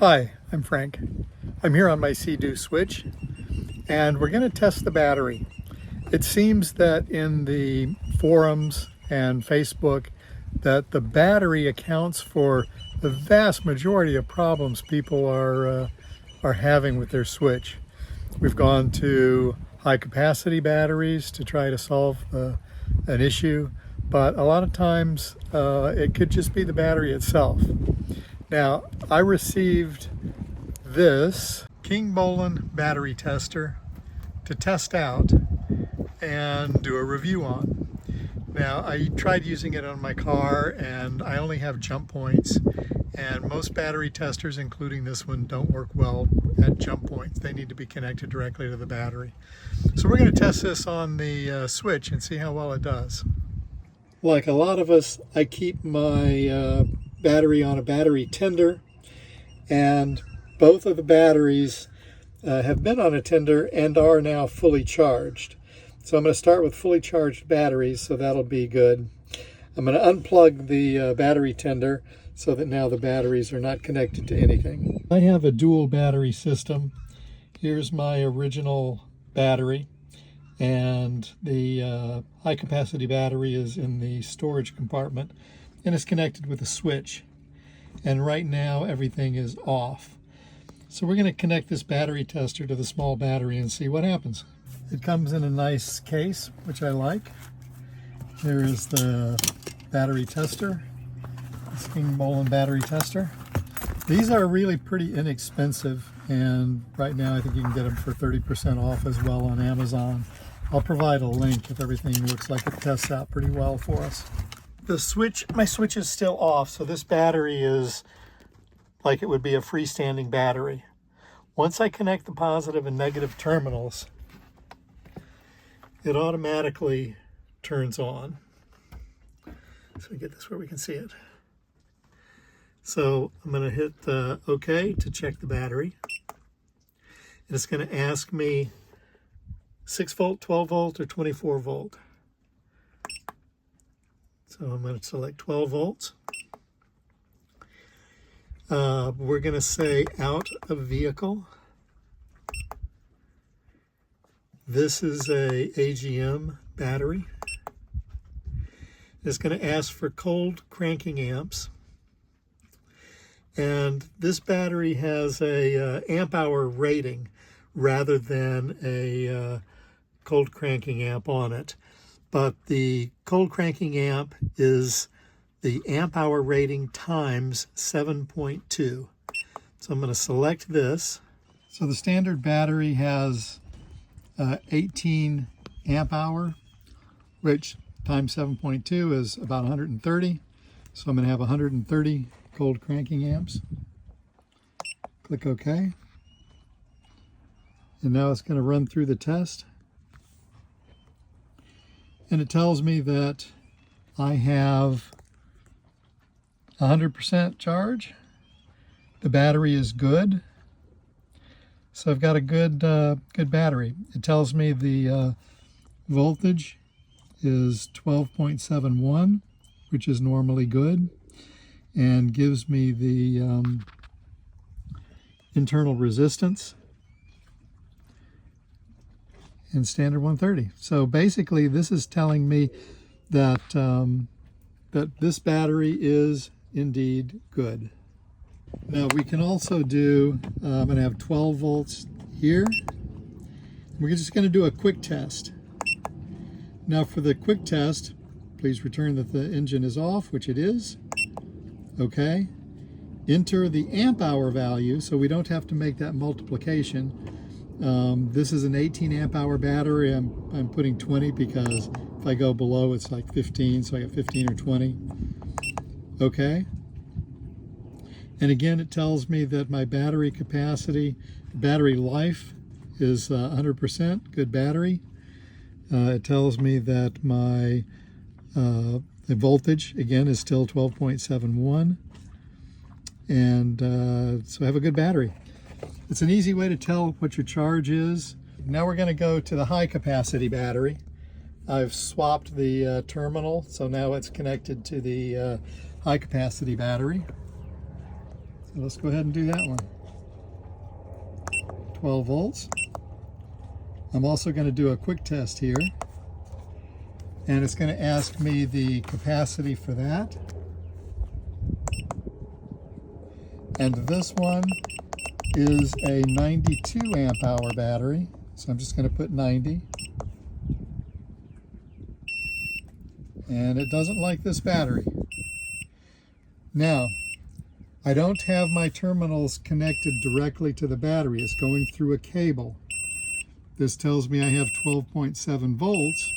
Hi, I'm Frank. I'm here on my SeaDoo Switch, and we're going to test the battery. It seems that in the forums and Facebook that the battery accounts for the vast majority of problems people are having with their Switch. We've gone to high capacity batteries to try to solve an issue, but a lot of times it could just be the battery itself. Now, I received this Kingbolen battery tester to test out and do a review on. Now, I tried using it on my car and I only have jump points, and most battery testers, including this one, don't work well at jump points. They need to be connected directly to the battery. So we're going to test this on the Switch and see how well it does. Like a lot of us, I keep my battery on a battery tender, and both of the batteries have been on a tender and are now fully charged. So I'm going to start with fully charged batteries, so that'll be good. I'm going to unplug the battery tender so that now the batteries are not connected to anything. I have a dual battery system. Here's my original battery, and the high capacity battery is in the storage compartment and it's connected with a switch. And right now everything is off. So we're going to connect this battery tester to the small battery and see what happens. It comes in a nice case, which I like. There is the battery tester, this Kingbolen battery tester. These are really pretty inexpensive, and right now I think you can get them for 30% off as well on Amazon. I'll provide a link if everything looks like it tests out pretty well for us. The switch, my switch is still off, so this battery is like it would be a freestanding battery. Once I connect the positive and negative terminals, it automatically turns on. So we get this where we can see it. So I'm going to hit OK to check the battery. And it's going to ask me 6 volt, 12 volt, or 24 volt. So I'm going to select 12 volts. We're going to say out of vehicle. This is a AGM battery. It's going to ask for cold cranking amps. And this battery has a amp hour rating rather than a cold cranking amp on it. But the cold cranking amp is the amp hour rating times 7.2. So I'm going to select this. So the standard battery has 18 amp hour, which times 7.2 is about 130. So I'm going to have 130 cold cranking amps. Click OK. And now it's going to run through the test. And it tells me that I have 100% charge. The battery is good. So I've got a good battery. It tells me the voltage is 12.71, which is normally good, and gives me the internal resistance and standard 130. So basically this is telling me that that this battery is indeed good. Now we can also do, I'm going to have 12 volts here. We're just going to do a quick test. Now for the quick test, please return that the engine is off, which it is. Okay. Enter the amp hour value, so we don't have to make that multiplication. This is an 18 amp hour battery. I'm putting 20 because if I go below it's like 15, so I got 15 or 20. Okay. And again, it tells me that my battery capacity, battery life is 100%, good battery. It tells me that my the voltage, again, is still 12.71. And so I have a good battery. It's an easy way to tell what your charge is. Now we're going to go to the high capacity battery. I've swapped the terminal, so now it's connected to the high capacity battery. So let's go ahead and do that one. 12 volts. I'm also going to do a quick test here, and it's going to ask me the capacity for that. And this one is a 92 amp hour battery, so I'm just going to put 90. And it doesn't like this battery. Now, I don't have my terminals connected directly to the battery. It's going through a cable. This tells me I have 12.7 volts,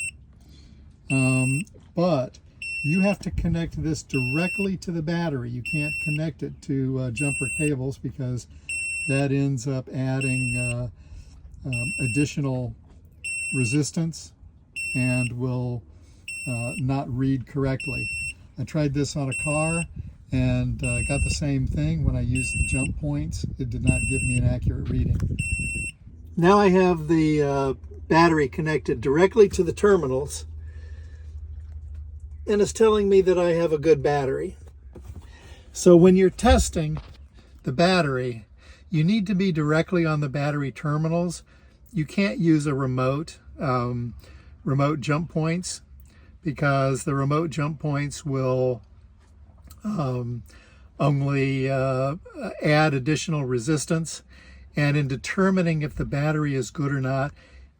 but you have to connect this directly to the battery. You can't connect it to jumper cables, because that ends up adding additional resistance and will not read correctly. I tried this on a car and got the same thing. When I used the jump points, it did not give me an accurate reading. Now I have the battery connected directly to the terminals, and it's telling me that I have a good battery. So when you're testing the battery, you need to be directly on the battery terminals. You can't use a remote jump points, because the remote jump points will only add additional resistance. And in determining if the battery is good or not,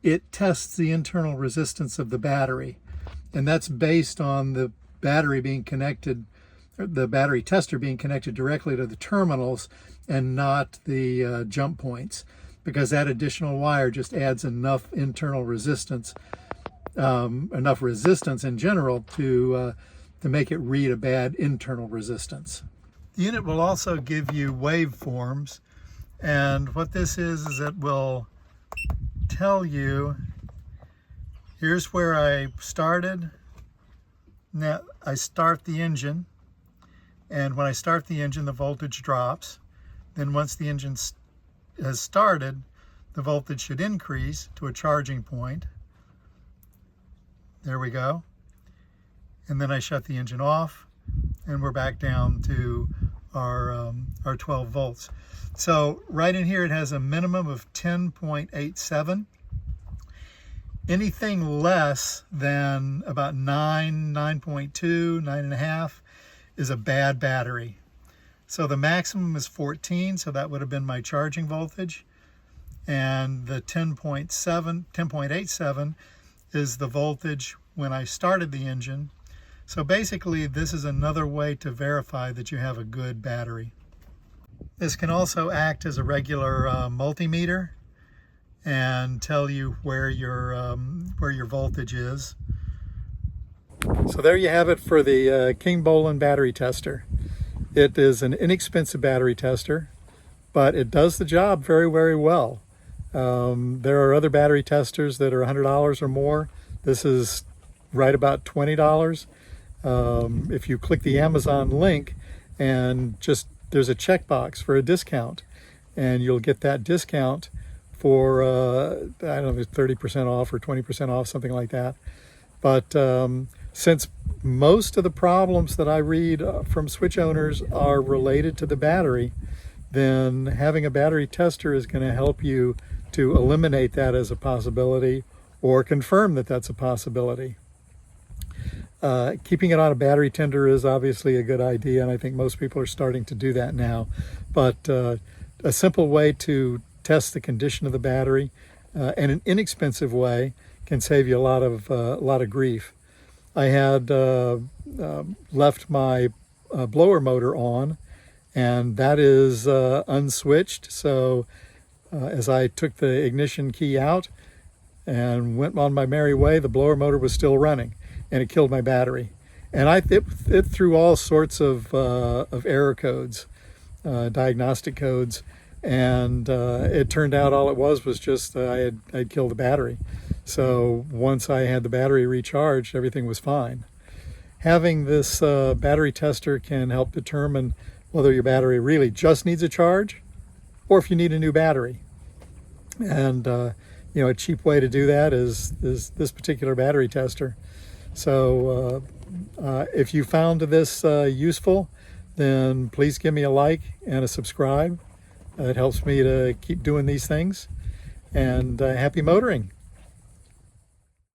it tests the internal resistance of the battery. And that's based on the battery being connected, the battery tester being connected directly to the terminals and not the jump points, because that additional wire just adds enough internal resistance, enough resistance in general to make it read a bad internal resistance. The unit will also give you waveforms, and what this is it will tell you, here's where I started. Now I start the engine, and when I start the engine, the voltage drops. Then once the engine has started, the voltage should increase to a charging point. There we go. And then I shut the engine off, and we're back down to our 12 volts. So right in here it has a minimum of 10.87. Anything less than about 9.2, 9.5 is a bad battery. So the maximum is 14, so that would have been my charging voltage. And the 10.87 is the voltage when I started the engine. So basically, this is another way to verify that you have a good battery. This can also act as a regular multimeter and tell you where your voltage is. So there you have it for the Kingbolen battery tester. It is an inexpensive battery tester, but it does the job very, very well. There are other battery testers that are $100 or more. This is right about $20. If you click the Amazon link and there's a checkbox for a discount, and you'll get that discount for, I don't know, 30% off or 20% off, something like that. But since most of the problems that I read from Switch owners are related to the battery, then having a battery tester is going to help you to eliminate that as a possibility or confirm that that's a possibility. Keeping it on a battery tender is obviously a good idea, and I think most people are starting to do that now. But a simple way to test the condition of the battery and an inexpensive way can save you a lot of grief. I had left my blower motor on, and that is unswitched. So as I took the ignition key out and went on my merry way, the blower motor was still running, and it killed my battery. And it threw all sorts of error codes, diagnostic codes, and it turned out all it was just I'd killed the battery. So once I had the battery recharged, everything was fine. Having this battery tester can help determine whether your battery really just needs a charge or if you need a new battery. And a cheap way to do that is this particular battery tester. So if you found this useful, then please give me a like and a subscribe. It helps me to keep doing these things. And happy motoring.